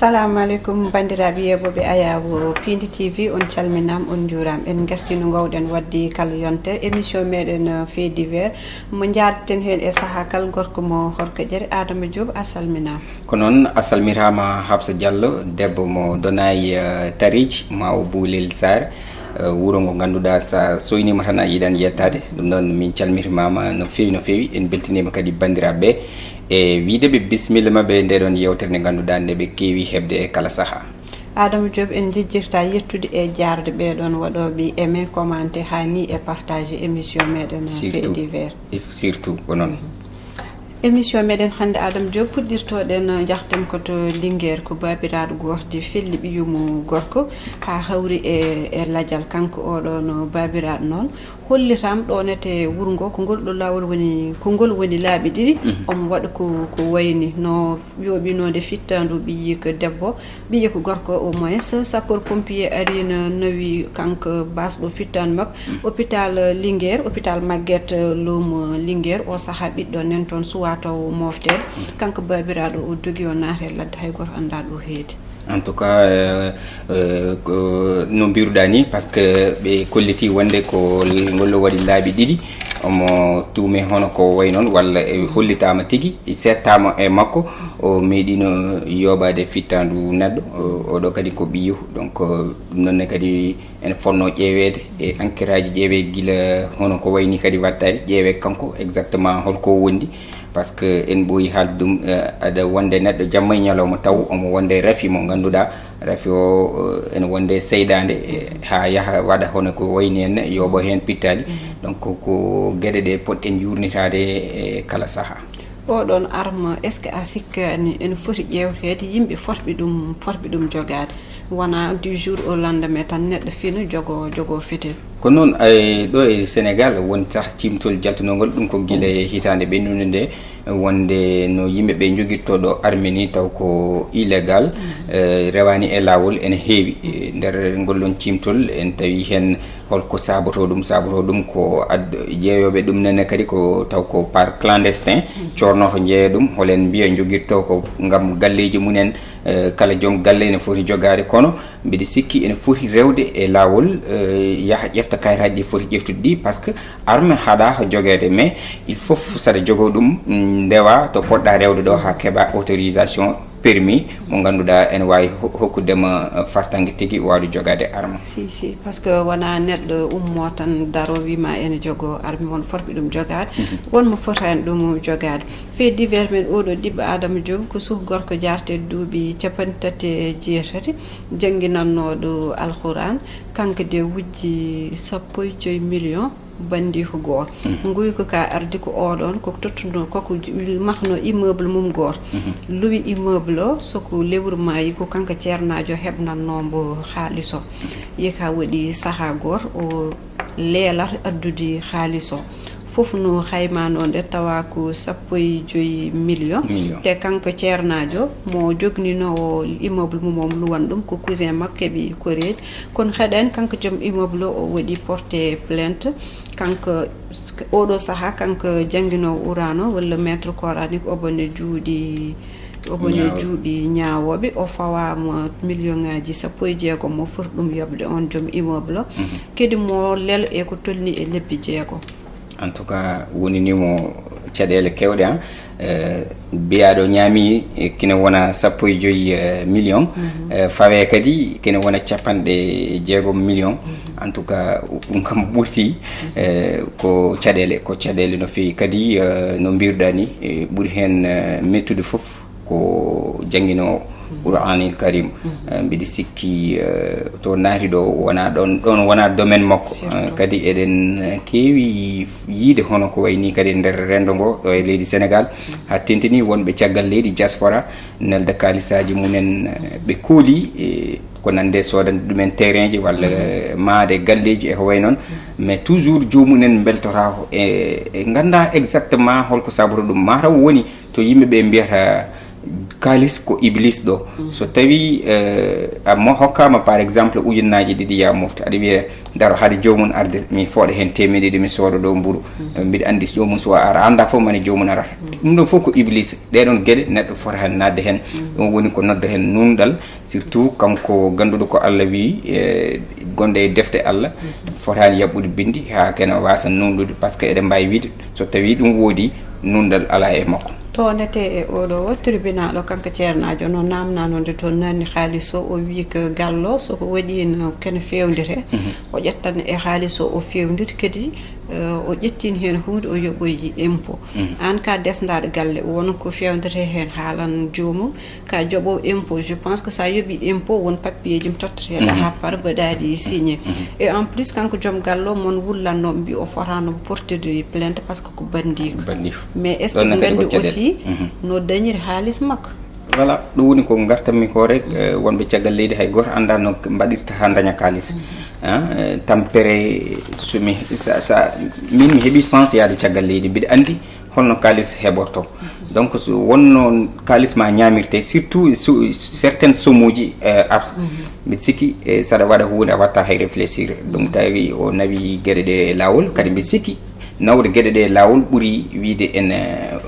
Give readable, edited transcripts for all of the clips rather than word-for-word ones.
assalamu aleykum bandiraɓe yeɓoɓe ayawo Pindi TV on calminam on juuram en gartino gowɗen wadde kala yontere émission meɗen fait divers mo jadten hen e saaha kal gorko mo Horkodiéré Adama Diop a salminama. ko noon a salmirama Habsa Diallo debbo mo Donayi Tariji mawo Boulel Sar wuro ngo ganduɗa sa soynima tan a yiiɗani yettade ɗum noon min calmitimama no fewi en beltinima kadi bandiraɓeɓe e wideɓe bisimilla mabɓe nde ɗon yewtere nde ganduɗa nde ɓe keewi hebde e kala saaha. Adama Diop en jejjirta yettude e jarde ɓeɗon waɗoɓe aimé commenté hani e partage émission meɗen fait divers surtout ko noon émission meɗen hannde Adama Diop puɗɗirtoɗen jahten koto Linguére ko babiraɗo goto felli ɓiyumo gorko ha hawri e ladial kanko oɗon babiraɗo noon hollitam ɗonete wuuro ngo ko ngol ɗo lawol woni ko ngol woni laaɓi ɗiɗi omo waɗa ko wayni no yoɓinode fittandu ɓiyi ko debbo ɓiyi ko gorko au moins sapeur pompier arina nawi kanko basɗo fittandu makko hôpital Linguére hôpital Maguette Loum Linguére o saaha ɓiɗɗo nen toon suwa taw moftede kanko babiraɗo o dogui o naate ladde hay goto anda ɗo heedi. En tout cas no mbiruɗa ni par ce que ɓe kolliti wonde ko ngollo waɗi laaɓi ɗiɗi omo tuume hono ko way noon walla hollitama tigui settama e makko o meeɗino yoɓade fittandu neɗɗo oɗo kadi ko ɓiyu donc ɗum nonne kadi ene fonno ƴeewede e enquête aji ƴeewe guila hono ko wayni kadi wattade ƴeewe kanko exactement holko wondi par ce que en ɓooyi haalde ɗum aɗa wonde neɗɗo jamma e ñalawma taw omo wonde rafi mo ganduɗa rafi o ene wonde seydade ha yaaha waɗa hono ko wayni henna yooɓo hen pittali donc ko gueɗe ɗe poɗɗen jurnitade e kala saaha. oɗon arme est ce que a sikkani ene foti ƴewtede yimɓe forɓe ɗum jogade wona du jour au lendemain tan neɗɗo fina jogo fitel ko noon ɗo e Sénégal won sah cimtol jaltunogol ɗum ko guila hitande ɓennude nde wonde no yimɓeɓe joguirtoɗo armeni taw ko illégal rewani e lawol ene heewi nder ngollon cimtol en tawi hen holko saboto ɗum ko jeeyoɓe ɗum nene kadi ko taw ko par clandestin cornoto jeeya ɗum holen mbiya joguirto ko gam galleji munen kala joom galle ene foti jogade kono mbiɗa sikki ene foti rewde e lawol yaaha ƴefta kayitaji ɗi foti ƴeftude ɗi par ce que arme haɗa jogede mais il faut saɗa jogo ɗum ndewa to poɗɗa rewde ɗo ha keeɓa autorisation permis mo ganduɗa ene wawi hokkudema fartangue tigui wawde jogade arme. si par ce que wona neɗɗo ummo tan daro wima ene jogo arme won forɓe ɗum jogade wonmo fotani ɗum jogade fait divers men oɗo ɗiɓɓo Adama Diop ko suh gorko jarte duuɓi 37 jangguinannoɗo alquran kanko de wujji 15 millions bandi ko goto nguy ko ka ardi ko oɗon koko tottuno koko mahno immeuble mum goto luwi immeuble o soko lewru mayi ko kanko ceernajo heɓnannombo haaliss o yeka waɗi saaha goto o leelata addude haaliss o foof no haymano nde tawa ko 15 millions te kanko ceernajo mo jogninowo immeuble mum o luwan ɗum ko cousin makko keeɓi koreji kono heɗen kanko joom immeuble o waɗi porté plainte kanko oɗo saaha kanko jangguinowo urano walla maître coranique oɓone juuɗi ñawoɓe o fawama million ngaji 16 mo foti ɗum yoɓde on joom immeuble o kadi mo leel e ko tolni e lebbi 6 en tout cas woninimo caɗele kewɗe biyaɗo ñaami kene wona 15 millions fawe kadi kene wona 60 millions en tout cas ɗum kam ɓurti ko caɗele no fewi kadi no mbirɗa ni ɓuuri hen mettude foof ko jangguinowo Qur'anil Karim mbiɗa sikki to naati ɗo wona ɗon wona domaine makko kadi eɗen keewi yiide hono ko wayni kadi nder rendo ngo ɗo e leydi Sénégal ha tentini wonɓe caggal leydi diaspora nelda kalisaji munen ɓe kuuli ko nande sodande ɗumen terrain ji walla maade galleji e ko way noon mais toujours jomumen beltora e ganda exactement holko saboto ɗum mataw woni to yimɓeɓe mbiyata kalis ko iblis ɗo so tawi mo hokkama par exemple ujunnaji ɗiɗi ya mofta aɗa wiya daro haade jomum arde mi fooɗa hen temedde ɗi mi sooda ɗo mburu mbiɗa andi jomum so ara anda fof mane jomum arata ɗum ɗon fof ko iblis ɗeɗon gueɗe neɗɗo fota hen nadde hen ɗum woni ko nodda hen nunɗal surtout kanko ganduɗo ko Allah wi gonɗe e defte Allah fotani yaɓɓude bindi ha kene wasa nunɗude par ce que eɗen mbawi wiide so tawi ɗum woodi nunɗal ala e makko toonete e oɗo tribunal o kanko ceernajo no namnanode toon nanni haalis o wi ko gallo soko waɗino kene fewndire o ƴettan e haalis o fewndiri kadi o ƴettini hen hunde o yoɓoyi impôt an ka desdaɗo galle won ko fewndire hen haalan jomum ka joɓowo impôt je pense que sa yoɓi impôt won papier ji mi totteteɗa ha par mbaɗaɗi signé et en plus kanko joom gallo mon wullanno mbi o fotano portude plainte par ce que ko bandiko mais est ce que gandi aussi no dañiri haalis makko voilà ɗum woni ko gartanmi ko rek wonɓe caggal leydi hay goto anda no mbaɗirta ha daña kalis tampere somi min mi heeɓi chance yaade caggal leydi mbiɗa andi holno kalis heɓorto donc so wonno kalis ma ñamirte surtout certaines somme uji abs mbiɗa sikki saɗa waɗa hunde a watta hay réfléchir ɗum tawi o nawi gueɗe ɗe lawol kadi mbiɗa sikki nawde gueɗe ɗe lawol ɓuuri wiide ene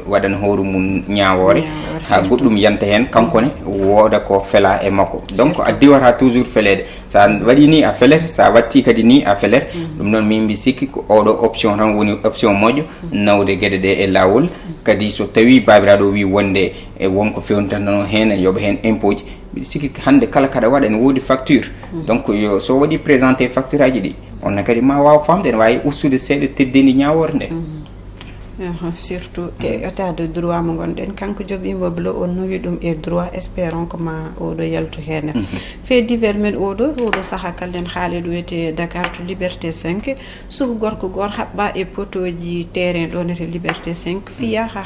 waɗana hoore mum ñawore ha goɗɗum yanta hen kankone wooda ko fela e makko donc a diwata toujours felede sa waɗi ni a felete sa watti kadi ni a felete ɗum noon min mbi sikki ko oɗo option tan woni option moƴƴo nawde gueɗe ɗe e lawol kadi so tawi babiraɗo wi wonde e wonko fewnitano hen e yooɓa hen impôt ji mbiɗa sikki hande kala kaɗa waɗa ene woodi facture donc yo so waɗi présenté facture aji ɗi on kadi ma waw famde ne wawi ustude seeɗa teddedi ñawore nde surtout ke état de droit mo gonɗen kanko joɓimo blo on nowi ɗum e droit espérons ko ma oɗo yaltu hen fait divers men oɗo saaha kallen haali ɗo wiyete Dakar to Liberté 5 suku gorko goto haɓɓa e potoji terrain ɗo nete Liberté 5 fiya ha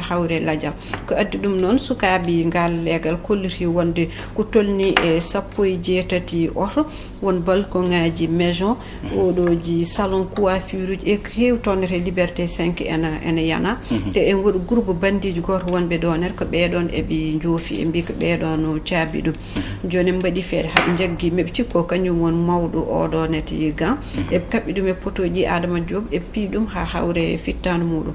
hawre ladiam ko addi ɗum noon sukaɓe ngal leegal kolliti wonde ko tolni e 17 oto won balcon ngaji maison oɗoji salon coiffure uji e ko heewi tonnete Liberté 5 ene yana te en waɗi groupe bandiji goto wonɓe ɗon ko ɓeɗon eɓe joofi e mbi ko ɓeɗon caabi ɗum joni mbaɗi feere haɓe jaggi meɓe cikko kañum won mawɗo oɗo neti gan eɓe kaɓɓi ɗum e potoji Adama Diop e pi ɗum ha hawre fittanu muɗum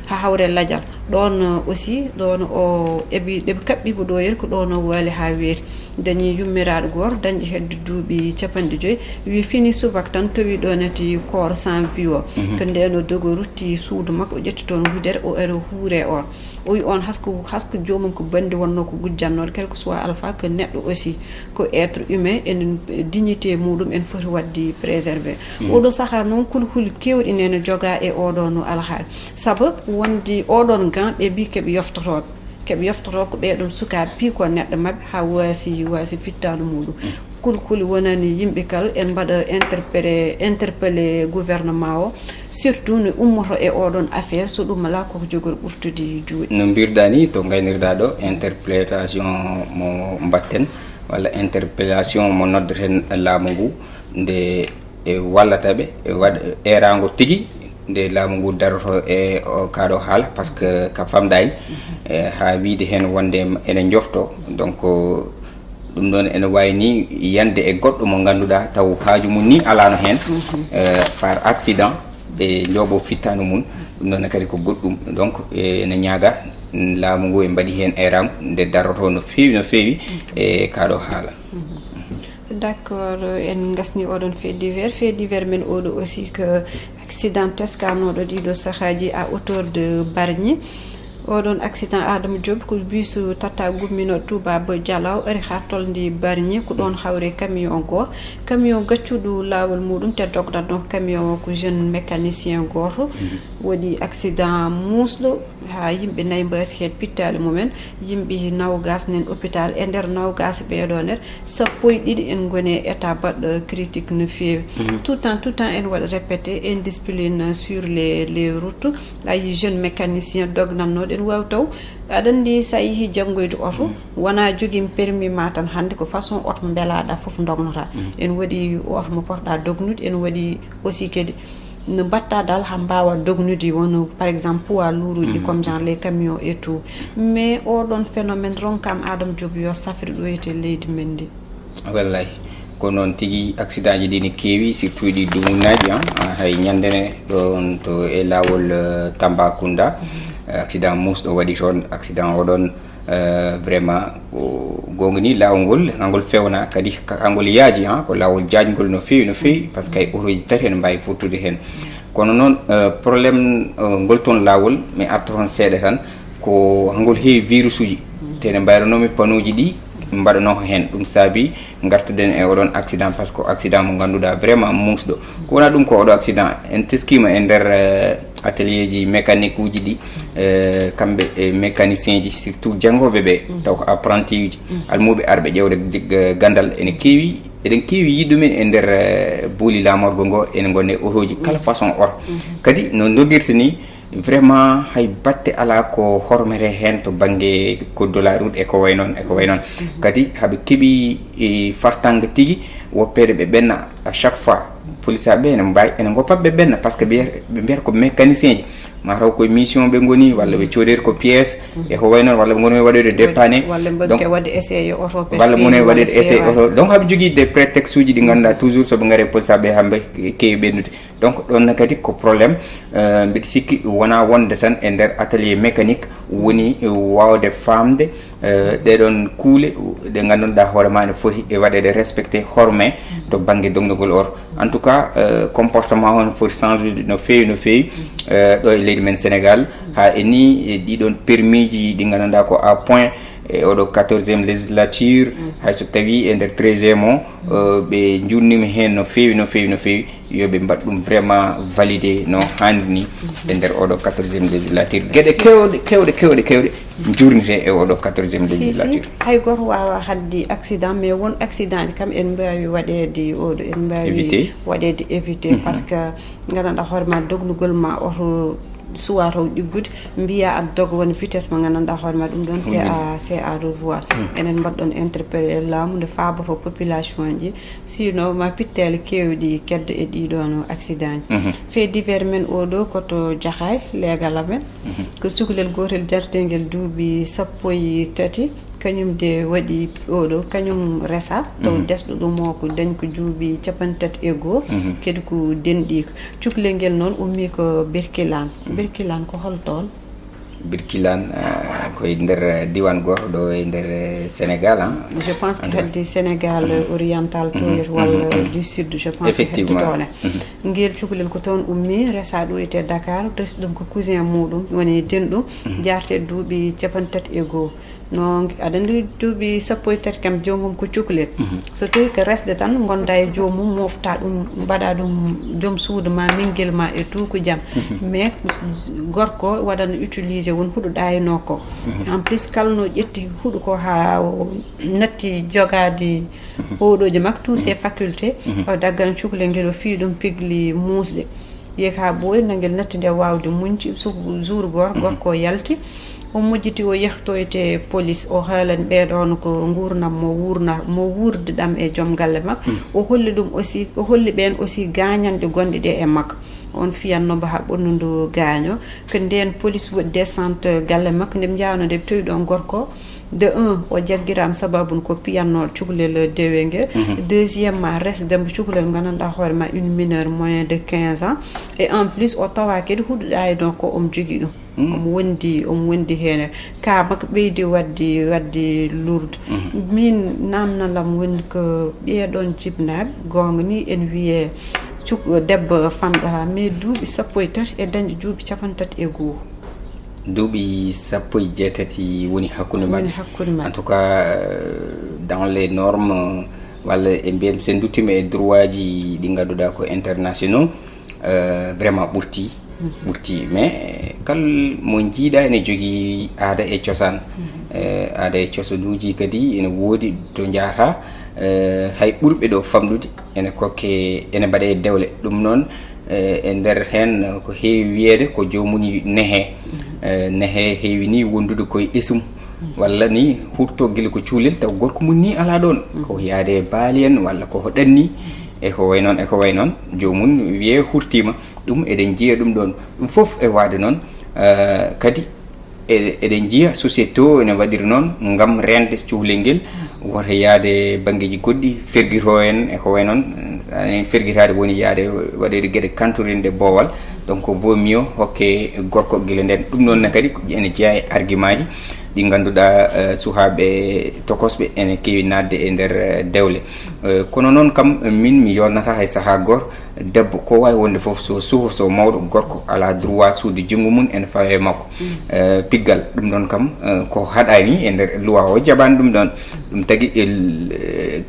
ha hawre ladial ɗon aussi ɗon o ɗeɓe kaɓɓimo ɗo yer ko ɗon o waali ha weeti dañi yummiraɗo goto dañƴi hedde duuɓi 55 wi fini subak tan tawi ɗo neti corps sans vie o ko ndeno dogo rutti suudu makko o ƴetti toon gudere o ara huure on o wi on hasko jomum ko bandi wonno ko gujjannode quel que soit alpha que neɗɗo aussi ko être humain en dignité muɗum en foti wadde préservé oɗo saaha noon kulhuli kewɗi nene joga e oɗon alhaali saabu wondi oɗon gan ɓe mbi keɓe yoftoto ko ɓeɗon sukaɓe piiko neɗɗo mabɓe ha wasi fittanu muɗum kulkuli wonani yimɓe kala en mbaɗa interpellé gouvernement o surtout no ummoto e oɗon affaire so ɗum ala koko jogori ɓurtude juuɗe no mbirɗa ni to gaynirɗa ɗo interpellation mo mbatten walla interpellation mo noddeten laamu ngu nde wallataɓe waɗa erago tigui nde laamu ngu daroto e kaɗo haala par ce que ka famɗani ha wiide hen wonde ene jofto donc ɗum ɗon ene wawi ni yande e goɗɗo mo ganduɗa taw haaju mum ni alano hen par accident ɓe jooɓo fittanu mum ɗum ɗon kadi ko goɗɗum donc ene ñaaga laamu ngu e mbaɗi hen erago nde daroto no fewi e kaɗo haala d' accord en gasni oɗon fait divers men oɗo aussi que accident teskanoɗo ɗiɗo sahaji à hauteur de Bargny oɗon accident Adama Diop ko bisu tata gummino Touba Boy Dialaw ari ha tolde Bargny ko ɗon hawre camion gaccuɗo lawol muɗum te dogdanno camion ko jeune mécanicien goto waɗi accident musɗo ha yimɓe nayyi mbasi hen pittali mumen yimɓe nawgas nen hôpital e nder nawgas ɓeɗo net 12 en goni état baɗɗo critique no fewi tout temps en waɗa répété indiscipline sur les routes ayi jeune mécanicien dognannoɗo en wawi taw aɗa andi sa yeehi janggoyde oto wona jogui permis ma tan hande ko façon oto mo beelaɗa foof dognota en waɗi oto mo poɗɗa dognude en waɗi aussi kadi no batta dal ha mbawa dognude wono par exemple poids lourd comme genre les camions et tout mais oɗon phénomène ronkam Adama Diop yo safri ɗo ete leydi men ndi wallahi ko noon tigi accident ji ɗi ne keewi surtout ɗi dumunnaji hay ñandene ɗon to e lawol Tambacounda accident musɗo waɗi toon accident oɗon vraiment gonga ni lawol ngol fewna kadi angol yaaji ko lawol jaajgol no feewi par ce que ay otoji tati en mbawi fottude hen kono noon probléme ngol toon lawol mi arta toon seeɗa tan ko hangol heewi virus uji tene mbayranomi panuji ɗi mbaɗano hen ɗum saabi gartuɗen e oɗon accident par ce que accident mo ganduɗa vraiment musɗo ko wona ɗum ko oɗo accident en teskima e nder atelier ji mécanique uji ɗi kamɓe e mécanicien ji surtout janggoɓe ɓe taw ko apprenti uji almuɓe arɓe ƴewde gandal ene keewi eɗen keewi yiɗumen e nder booli lamorgo ngo ene gonne otoji kala façon or kadi no doguirta ni vraiment hay batte ala ko hormere hen to banggue code de la route e ko way noon kadi haɓe keeɓi fartanga tigui woppede ɓe ɓenna à chaque fois police aɓe ene mbawi ene goppat ɓe ɓenna par ce que ɓe mbiyata ko mécanicien ji mataw koye mission ɓe goni walla ɓe cooderi ko pièce e ko way noon walla ɓe goni waɗoyde dépanné walla waɗde essayé oto walla mune waɗede essayé oto donc haɓe jogui des prétexte uji ɗi ganduɗa toujours soɓe gaari police aɓe hamɓe keewi ɓennude donc ɗon kadi ko probléme mbiɗa sikki wona wonde tan e nder atelier mécanique woni wawde famde ɗeɗon kuule ɗe ganduɗa hoorema ne foti e waɗede respecté horme to banggue dognugol or en tout cas comportement on foti changer no feewi ɗo e leydi men Sénégal ha e ni ɗiɗon permis ji ɗi ganduɗa ko à point e oɗo 14e législature hayso tawi e nder 13e o ɓe jurnima hen no feewi yoɓe mbaɗ ɗum vraiment validé no handi ni e nder oɗo 14e législature gueɗe kewɗe jurnete e oɗo 14e législature hay goto wawa haddi accident mais won accident ji kam en mbawi waɗede oɗo en mbawi waɗede évité par ce que gandanɗa hoorema dognugol ma oto suwa taw ɗiggude mbiya aɗa doga woni vitesse mo gandanɗa hoorema ɗum ɗon c'est à revoir enen mbaɗɗon interpellé laamu nde faaboto population ji sinon ma pittele kewɗi kedde e ɗiɗon accident ji fait divers men oɗo koto Jahay leegal amen ko cukalel gotel jartengel duuɓi 13 kañum de waɗi oɗo kañum resa taw desɗo ɗum o ko dañ ko juuɓi 31 kadi ko denɗi ko cukalel ngel noon ummi ko Birkilane ko holtoon Birkilane koye nder diwan goto ɗo e nder Sénégal je pense que heddi Sénégal oriental toyet walla du sud je pense que heddi toone ngel cukalel ko toon ummi resa ɗo ete Dakar resi ɗum ko cousin muɗum woni denɗum jarte duuɓi 31 no aɗa andi duuɓi 13 kam jomum ko cukalel so tawi ko resde tan gonda e jomum mofta ɗum mbaɗa ɗum joom suudu ma minguel ma e tout ko jaam mais gorko waɗano utilisé won huuɗo ɗayino ko en plus kala no ƴetti huuɗo ko ha natti jogade hoɗoji makko tous ses facultés o daggana cukalel ngel o fi ɗum pigli musɗe yeek ha ɓooyi nangel natti nde wawde muñci jour gorko yalti o mojjiti o yehtoyte police o haalani ɓeɗon ko gurnam mo wurde ɗam e joom galle makko o holli ɗum aussi o holli ɓen aussi gañanɗe gonɗe ɗe e makko on fiyannomo ha ɓonnudu gaaño ko nden police waɗi descente galle makko nde jawno nde tawi ɗon gorko de 1 o jagguirama sababun ko piyanno cukalel dewenge deuxièmement resdemo cukalel gandanɗa hoorema une mineure moins de 15 ans et en plus o tawa kadi huuɗoɗa e ɗon ko omo jogui ɗum omo wondi hen ka makko ɓeydi wadde lourde min namnalam woni ko ɓeɗon jibnaɓe gonga ni en wiye debbo famɗata mais duuɓi 13 e dañƴo duuɓi 31 duuɓi 17 woni hakkude maɓɓe en tout cas dans les normes walla e mbiyen sen duttima e droit ji ɗi ganduɗa ko internationaux vraiment ɓurti mais kal mo jiiɗa ene jogui aada e cosaan aada e cosanuji kadi ene woodi to jaata hay ɓurɓe ɗo famɗude ene kokke ene mbaɗe dewle ɗum noon e nder hen ko heewi wiyede ko jomum nehe heewi ni wondude koye esum walla ni hurto guila ko cuulel taw gorko mum ni ala ɗon ko yaade baali en walla koko ɗanni e ko way noon jomum wiye hurtima ɗum eɗen jiya ɗum ɗon ɗum fof e waade noon kadi eɗen jiya société o ene waɗiri noon ngam rende cuhlel ngel woto yaade banggueji goɗɗi ferguito en e ko way noon ferguitade woni yaade waɗede gueɗe kantorinde boowal donc vaut mieux hokke gorko guila nden ɗum noon ne kadi ene jeeya e argument ji ɗi ngannduɗaa suhaaɓe tokosɓe ene keewi naatde e ndeer dewle kono noon kam min mi yolnata hay sahaa goto debbo ko wawi wonde fof so suho so mawɗo gorko ala droit suude junngo mum ene fawe makko piggal ɗum ɗon kam ko haɗani e ndeer loi o jaɓani ɗum ɗon ɗum tagi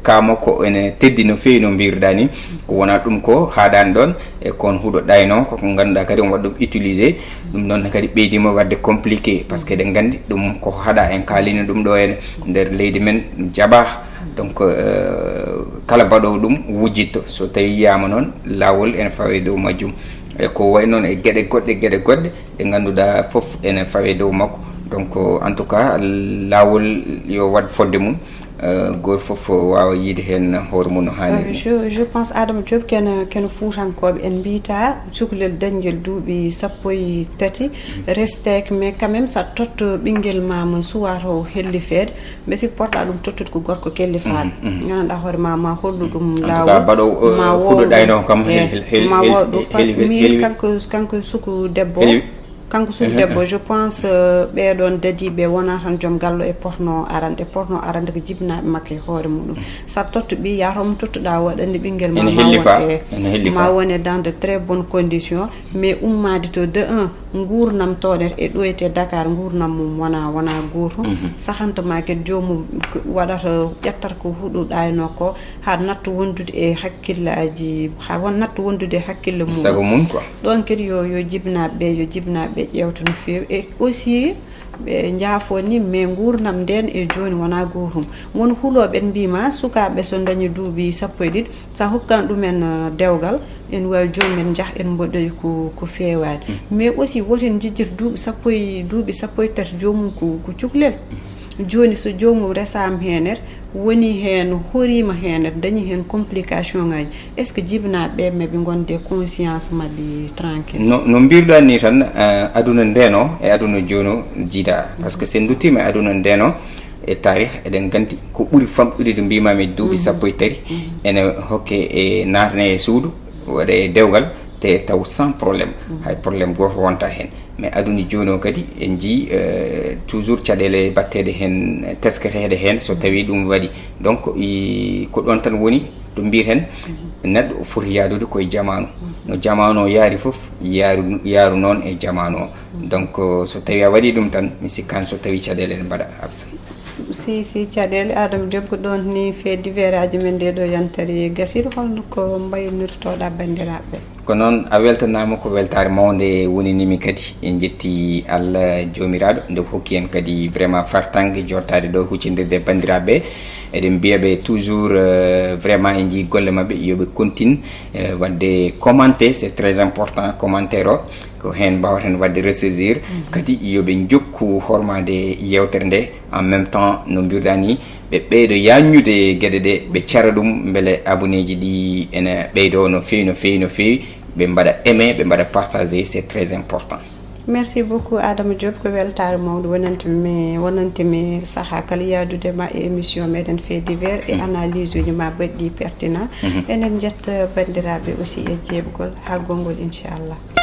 ka makko ene teddi no feewi no mbirɗa ni ko wona ɗum ko haɗani ɗon e kon huuɗo ɗayno koko ngannduɗa kadi on waɗa ɗum utilisé ɗum ɗon kadi ɓeydima wadde compliqué par ce que eɗen nganndi ɗum ko haɗa en kalino ɗum ɗo e nder leydi men jaɓa donc kala mbaɗowo ɗum wujjitto so tawi yiyama noon lawol ene fawe dow majjum e ko way noon e gueɗe goɗɗe ɗe ngannduɗa fof ene fawe dow makko donc en tout cas lawol yo waɗ fodde mum goto fof wawa yiide hen hoore mum no hanniri je pense Adama Diop kene fuutankoɓe en mbiyata cukalel dañguel duuɓi 13 resteke mais quand même sa totto ɓinguel ma mon suwa to helli feede mais si porta ɗum tottude ko gorko kellifaɗo gandanɗa hoore ma hollu ɗum lawol ma huɗoɗayno kam ma woɗɗum min kanko suku debbo kanko suku debbo je pense ɓeɗon dadiɓe wona tan joom gallo e porno arande ko jibinaɓe makko e hoore muɗum sa totto ɓi yatomo tottuɗa waɗande ɓinguel ma wone dans de très bonnes conditions mais ummade to de 1 gurnam toɗe e ɗoyte Dakar gurnam mum wona goto sahantama kadi jomum waɗata ƴettata ko huɗoɗayno ko ha natto wondude e hakkillaji ha won natto wondude e hakkille mum sago mum quoi ɗon kadi yo jibinaɓe ƴewta no fewi e aussi ɓe jaafo ni mais gurnam nden e joni wona gotum won huuloɓe mbima sukaɓe so dañi duuɓi 12 sa hokkan ɗumen dewgal en wawi joni en jah en mboɗoyi ko fewani mais aussi woten jijjir duuɓi 13 jomum ko cuklel joni so jomum resama hener woni hen horima hener dañi hen complication ngaji est ce que jibinaɓe maɓe gonde conscience maɓe tranquille no mbirɗa ni tan aduna ndeno e aduna joni jiida par ce que sen duttima e aduna ndeno e tarih eɗen gandi ko ɓuuri famɗude to mbimami duuɓi 13 ene hokke e natane e suudu waɗa e dewgal te taw sans probléme hay probléme goto wonta hen mais aduna joni o kadi en jii toujours caɗele battede hen tesketede hen so tawi ɗum waɗi donc ko ɗon tan woni to mbiten neɗɗo foti yaadude koye jamanu no jamanu o yaari foof yaaru noon e jamanu o donc so tawi a waɗi ɗum tan mi sikkani so tawi caɗele ne mbaɗa absa si caɗele Adama Diop ko ɗon ni fait divers aji men nde ɗo yantari gasir holno ko mbaynirtoɗa bandiraɓe ko noon a weltanama ko weltare mawde woninimi kadi en jetti Allah jomiraɗo nde hokki en kadi vraiment fartangue jottade ɗo huccidirde bandiraɓe eɗen mbiyaɓe toujours vraiment en jii golle mabɓe yoɓe continue wadde commenté c'est très important commentaire o ko hen mbawata hen wadde ressaisir kadi yoɓe jokku hormade yewtere nde en même temps no mbirɗa ni ɓe ɓeydo yanñude gueɗe ɗe ɓe cara ɗum beele aboneji ɗi ene ɓeydo no fewi ɓe mbaɗa aimé ɓe mbaɗa partagé c'est très important. Merci beaucoup Adama Diop ko weltare mawde wonantimi saaha kala yaadude ma e émission meɗen fait divers et analyse uji ma baɗɗi pertinent enen jetta bandiraɓe aussi e jeɓgol ha gongol inchallah.